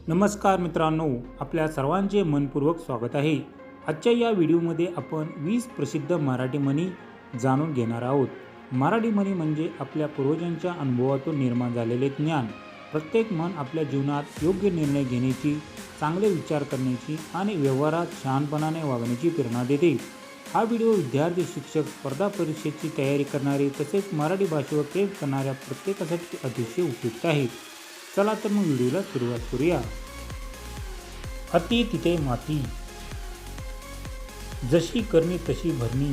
नमस्कार मित्रांनो, आपल्या सर्वांचे मनपूर्वक स्वागत आहे। आजच्या या व्हिडिओमध्ये आपण 20 प्रसिद्ध मराठी म्हणी जाणून घेणार आहोत। मराठी म्हणी म्हणजे आपल्या पूर्वजांच्या अनुभवातून निर्माण झालेले ज्ञान। प्रत्येक म्हण आपल्या जीवनात योग्य निर्णय घेण्याची, चांगले विचार करण्याची आणि व्यवहारात शहाणपणाने वागण्याची प्रेरणा देते। हा व्हिडिओ विद्यार्थी, शिक्षक, स्पर्धा परीक्षेची तयारी करणारे तसेच मराठी भाषेवर प्रेम करणाऱ्या प्रत्येकासाठी अतिशय उपयुक्त आहे। चला तर मग व्हिडिओला सुरुवात करूया। अति तिथे माती, जशी करणी तशी भरणी,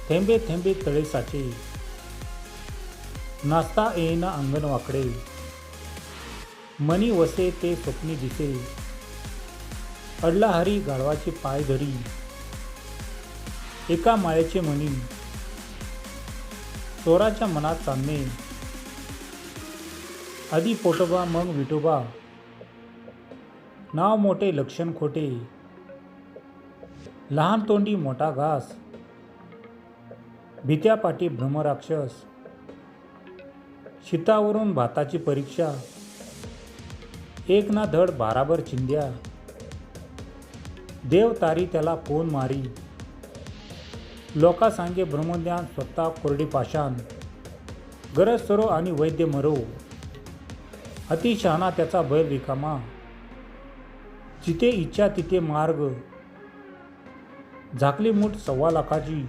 थेंबे थेंबे तळे साचे, नाचता येईना अंगण वाकडे, मनी वसे ते स्वप्नी दिसे, अडला हरी गाढवाचे पाय धरी, एका माळेचे मणी, चोराच्या मनात चांदणे, आधी पोटोबा मग विठोबा, नाव मोठे लक्षण खोटे, लहान तोंडी मोठा घास, भित्या पाठी ब्रह्मराक्षस, शीतावरून भाताची परीक्षा, एक ना धड भाराभर चिंध्या, देव तारी त्याला कोण मारी, लोका सांगे ब्रह्मज्ञान स्वतः कोरडी पाषाण, गरज सरो आणि वैद्य मरो, अति शहाणा त्याचा बैल रिकामा, जिथे इच्छा तिथे मार्ग, झाकली मूठ 1.25 लाखाची,